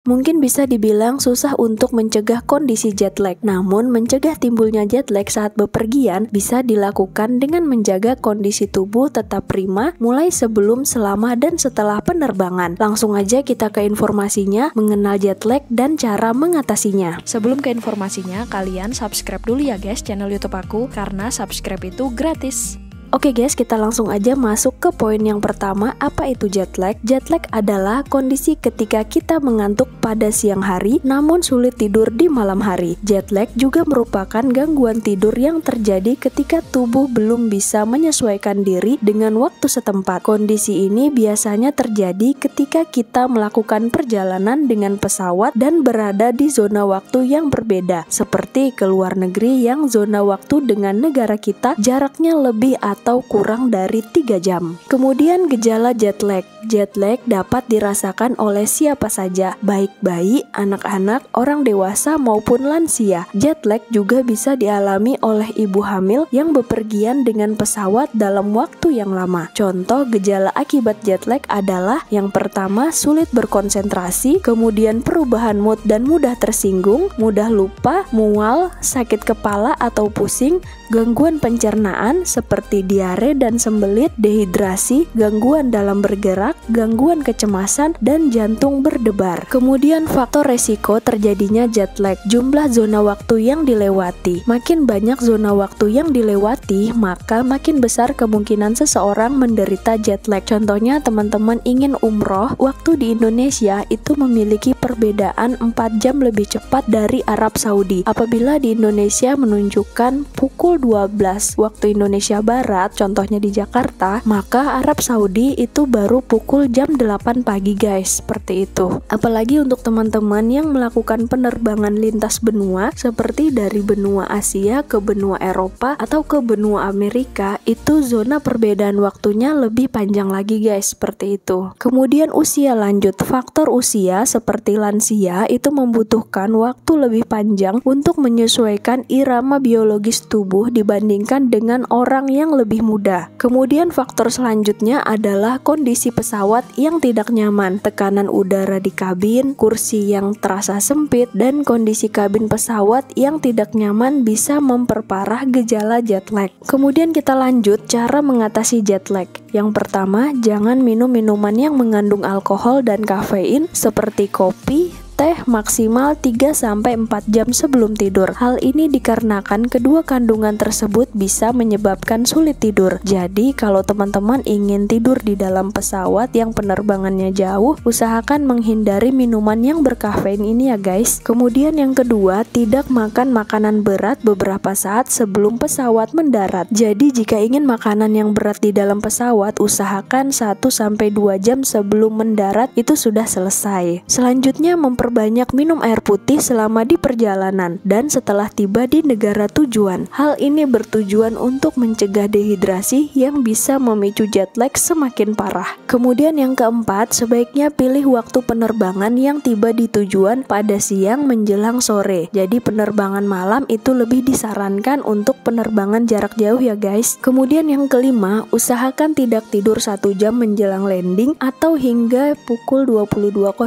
Mungkin bisa dibilang susah untuk mencegah kondisi jet lag, namun mencegah timbulnya jet lag saat bepergian bisa dilakukan dengan menjaga kondisi tubuh tetap prima mulai sebelum, selama, dan setelah penerbangan. Langsung aja kita ke informasinya, mengenal jet lag dan cara mengatasinya. Sebelum ke informasinya, kalian subscribe dulu ya guys channel YouTube aku, karena subscribe itu gratis. Oke guys, kita langsung aja masuk ke poin yang pertama. Apa itu jet lag? Jet lag adalah kondisi ketika kita mengantuk pada siang hari namun sulit tidur di malam hari. Jet lag juga merupakan gangguan tidur yang terjadi ketika tubuh belum bisa menyesuaikan diri dengan waktu setempat. Kondisi ini biasanya terjadi ketika kita melakukan perjalanan dengan pesawat dan berada di zona waktu yang berbeda, seperti ke luar negeri yang zona waktu dengan negara kita jaraknya lebih atau kurang dari 3 jam. Kemudian gejala jet lag. Jet lag dapat dirasakan oleh siapa saja, baik bayi, anak-anak, orang dewasa maupun lansia. Jet lag juga bisa dialami oleh ibu hamil yang bepergian dengan pesawat dalam waktu yang lama. Contoh gejala akibat jet lag adalah yang pertama sulit berkonsentrasi, kemudian perubahan mood dan mudah tersinggung, mudah lupa, mual, sakit kepala atau pusing, gangguan pencernaan seperti diare dan sembelit, dehidrasi, gangguan dalam bergerak, gangguan kecemasan, dan jantung berdebar. Kemudian faktor resiko terjadinya jet lag, jumlah zona waktu yang dilewati. Makin banyak zona waktu yang dilewati, maka makin besar kemungkinan seseorang menderita jet lag. Contohnya teman-teman ingin umroh, waktu di Indonesia itu memiliki perbedaan 4 jam lebih cepat dari Arab Saudi. Apabila di Indonesia menunjukkan pukul 12 waktu Indonesia Barat, contohnya di Jakarta, maka Arab Saudi itu baru pukul jam 8 pagi guys, seperti itu. Apalagi untuk teman-teman yang melakukan penerbangan lintas benua seperti dari benua Asia ke benua Eropa atau ke benua Amerika, itu zona perbedaan waktunya lebih panjang lagi guys, seperti itu. Kemudian usia lanjut. Faktor usia seperti lansia itu membutuhkan waktu lebih panjang untuk menyesuaikan irama biologis tubuh dibandingkan dengan orang yang lebih muda. Kemudian faktor selanjutnya adalah kondisi pesawat yang tidak nyaman, tekanan udara di kabin, kursi yang terasa sempit, dan kondisi kabin pesawat yang tidak nyaman bisa memperparah gejala jet lag. Kemudian kita lanjut cara mengatasi jet lag. Yang pertama, jangan minum minuman yang mengandung alkohol dan kafein seperti kopi, teh maksimal 3-4 jam sebelum tidur. Hal ini dikarenakan kedua kandungan tersebut bisa menyebabkan sulit tidur. Jadi kalau teman-teman ingin tidur di dalam pesawat yang penerbangannya jauh, usahakan menghindari minuman yang berkafein ini ya guys. Kemudian yang kedua, tidak makan makanan berat beberapa saat sebelum pesawat mendarat. Jadi jika ingin makanan yang berat di dalam pesawat, usahakan 1-2 jam sebelum mendarat itu sudah selesai. Selanjutnya memperbanyak minum air putih selama di perjalanan dan setelah tiba di negara tujuan. Hal ini bertujuan untuk mencegah dehidrasi yang bisa memicu jet lag semakin parah. Kemudian yang keempat, sebaiknya pilih waktu penerbangan yang tiba di tujuan pada siang menjelang sore. Jadi penerbangan malam itu lebih disarankan untuk penerbangan jarak jauh ya guys. Kemudian yang kelima, usahakan tidak tidur 1 jam menjelang landing atau hingga pukul 22.00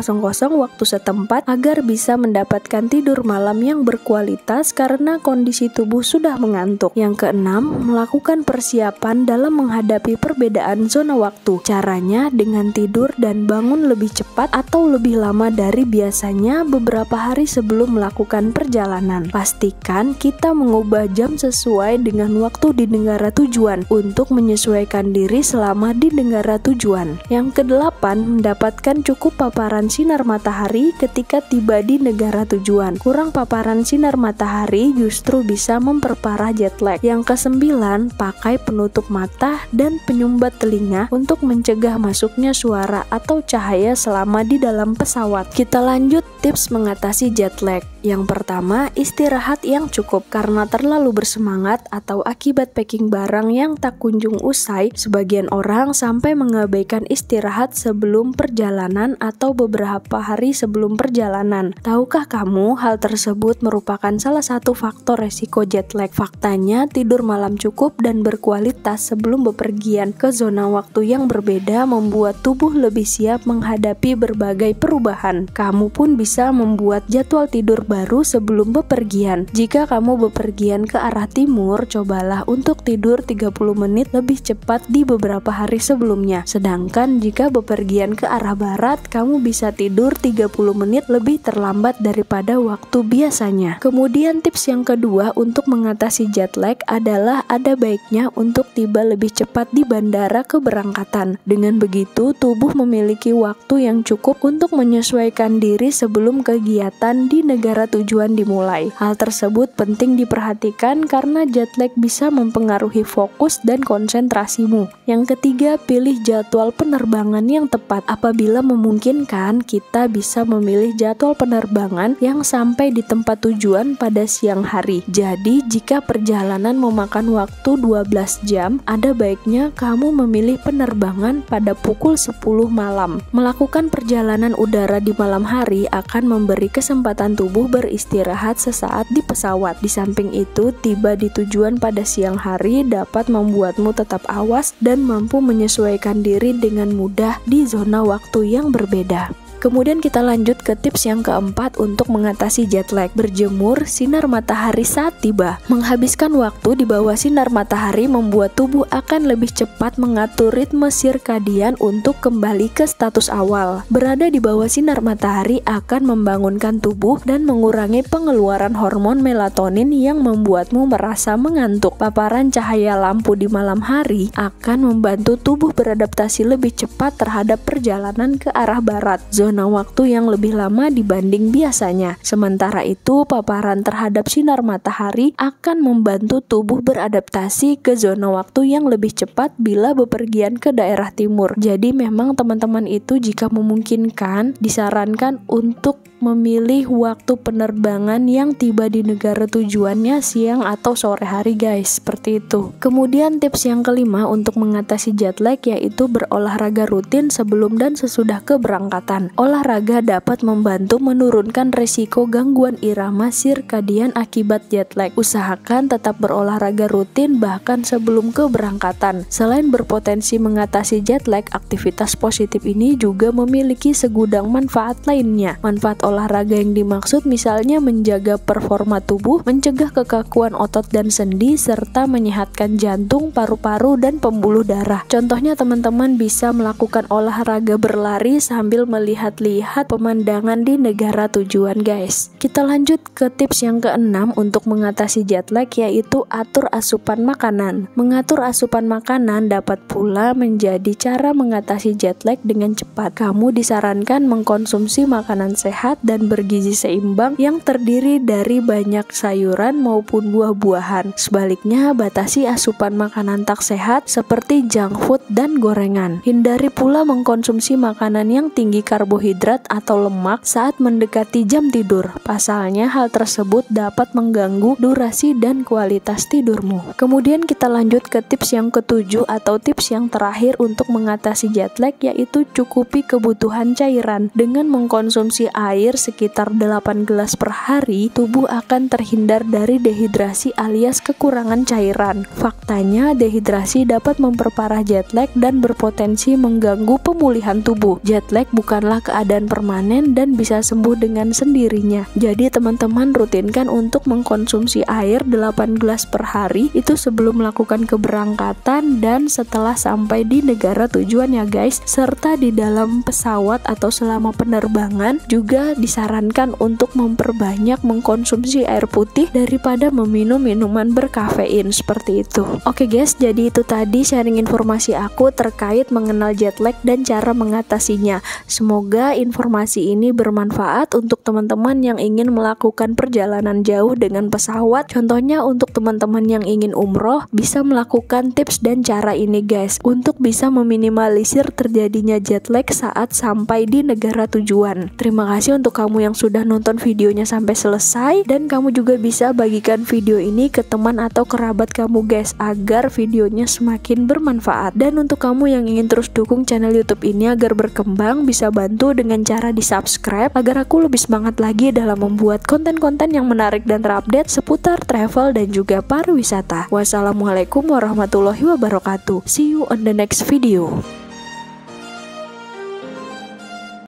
waktu setempat agar bisa mendapatkan tidur malam yang berkualitas karena kondisi tubuh sudah mengantuk. Yang keenam, melakukan persiapan dalam menghadapi perbedaan zona waktu. Caranya dengan tidur dan bangun lebih cepat atau lebih lama dari biasanya beberapa hari sebelum melakukan perjalanan. Pastikan kita mengubah jam sesuai dengan waktu di negara tujuan untuk menyesuaikan diri selama di negara tujuan. Yang kedelapan, mendapatkan cukup paparan sinar matahari ketika tiba di negara tujuan. Kurang paparan sinar matahari justru bisa memperparah jet lag. Yang kesembilan, pakai penutup mata dan penyumbat telinga untuk mencegah masuknya suara atau cahaya selama di dalam pesawat. Kita lanjut tips mengatasi jet lag. Yang pertama, istirahat yang cukup. Karena terlalu bersemangat atau akibat packing barang yang tak kunjung usai, sebagian orang sampai mengabaikan istirahat sebelum perjalanan atau beberapa hari sebelum perjalanan. perjalanan. Tahukah kamu hal tersebut merupakan salah satu faktor resiko jet lag? Faktanya, tidur malam cukup dan berkualitas sebelum bepergian ke zona waktu yang berbeda membuat tubuh lebih siap menghadapi berbagai perubahan. Kamu pun bisa membuat jadwal tidur baru sebelum bepergian. Jika kamu bepergian ke arah timur, cobalah untuk tidur 30 menit lebih cepat di beberapa hari sebelumnya. Sedangkan jika bepergian ke arah barat, kamu bisa tidur 30 menit lebih terlambat daripada waktu biasanya. Kemudian tips yang kedua untuk mengatasi jet lag adalah ada baiknya untuk tiba lebih cepat di bandara keberangkatan. Dengan begitu, tubuh memiliki waktu yang cukup untuk menyesuaikan diri sebelum kegiatan di negara tujuan dimulai. Hal tersebut penting diperhatikan karena jet lag bisa mempengaruhi fokus dan konsentrasimu. Yang ketiga, pilih jadwal penerbangan yang tepat. Apabila memungkinkan, kita bisa memilih jadwal penerbangan yang sampai di tempat tujuan pada siang hari. Jadi, jika perjalanan memakan waktu 12 jam, ada baiknya kamu memilih penerbangan pada pukul 10 malam. Melakukan perjalanan udara di malam hari akan memberi kesempatan tubuh beristirahat sesaat di pesawat. Di samping itu, tiba di tujuan pada siang hari dapat membuatmu tetap awas dan mampu menyesuaikan diri dengan mudah di zona waktu yang berbeda. Kemudian kita lanjut ke tips yang keempat untuk mengatasi jet lag. Berjemur sinar matahari saat tiba. Menghabiskan waktu di bawah sinar matahari membuat tubuh akan lebih cepat mengatur ritme sirkadian untuk kembali ke status awal. Berada di bawah sinar matahari akan membangunkan tubuh dan mengurangi pengeluaran hormon melatonin yang membuatmu merasa mengantuk. Paparan cahaya lampu di malam hari akan membantu tubuh beradaptasi lebih cepat terhadap perjalanan ke arah barat. Zona waktu yang lebih lama dibanding biasanya. Sementara itu, paparan terhadap sinar matahari akan membantu tubuh beradaptasi ke zona waktu yang lebih cepat bila bepergian ke daerah timur. Jadi memang teman-teman itu jika memungkinkan disarankan untuk memilih waktu penerbangan yang tiba di negara tujuannya siang atau sore hari guys, seperti itu. Kemudian tips yang kelima untuk mengatasi jet lag yaitu berolahraga rutin sebelum dan sesudah keberangkatan. Olahraga dapat membantu menurunkan resiko gangguan irama sirkadian akibat jet lag. Usahakan tetap berolahraga rutin bahkan sebelum keberangkatan. Selain berpotensi mengatasi jet lag, aktivitas positif ini juga memiliki segudang manfaat lainnya. Manfaat olahraga yang dimaksud misalnya menjaga performa tubuh, mencegah kekakuan otot dan sendi, serta menyehatkan jantung, paru-paru, dan pembuluh darah. Contohnya teman-teman bisa melakukan olahraga berlari sambil melihat-lihat pemandangan di negara tujuan guys. Kita lanjut ke tips yang keenam untuk mengatasi jet lag yaitu atur asupan makanan. Mengatur asupan makanan dapat pula menjadi cara mengatasi jet lag dengan cepat. Kamu disarankan mengkonsumsi makanan sehat dan bergizi seimbang yang terdiri dari banyak sayuran maupun buah-buahan. Sebaliknya, batasi asupan makanan tak sehat seperti junk food dan gorengan. Hindari pula mengkonsumsi makanan yang tinggi karbohidrat atau lemak saat mendekati jam tidur. Pasalnya, hal tersebut dapat mengganggu durasi dan kualitas tidurmu. Kemudian kita lanjut ke tips yang ketujuh atau tips yang terakhir untuk mengatasi jet lag yaitu cukupi kebutuhan cairan. Dengan mengkonsumsi air sekitar 8 gelas per hari, tubuh akan terhindar dari dehidrasi alias kekurangan cairan. Faktanya, dehidrasi dapat memperparah jet lag dan berpotensi mengganggu pemulihan tubuh. Jet lag bukanlah keadaan permanen dan bisa sembuh dengan sendirinya. Jadi teman-teman rutinkan untuk mengkonsumsi air 8 gelas per hari itu sebelum melakukan keberangkatan dan setelah sampai di negara tujuan ya guys. Serta di dalam pesawat atau selama penerbangan juga disarankan untuk memperbanyak mengkonsumsi air putih daripada meminum minuman berkafein seperti itu. Oke guys, jadi itu tadi sharing informasi aku terkait mengenal jet lag dan cara mengatasinya. Semoga informasi ini bermanfaat untuk teman-teman yang ingin melakukan perjalanan jauh dengan pesawat. Contohnya untuk teman-teman yang ingin umroh bisa melakukan tips dan cara ini guys untuk bisa meminimalisir terjadinya jet lag saat sampai di negara tujuan. Terima kasih untuk kamu yang sudah nonton videonya sampai selesai, dan kamu juga bisa bagikan video ini ke teman atau kerabat kamu guys, agar videonya semakin bermanfaat. Dan untuk kamu yang ingin terus dukung channel YouTube ini agar berkembang, bisa bantu dengan cara di subscribe agar aku lebih semangat lagi dalam membuat konten-konten yang menarik dan terupdate seputar travel dan juga pariwisata. Wassalamualaikum warahmatullahi wabarakatuh. See you on the next video.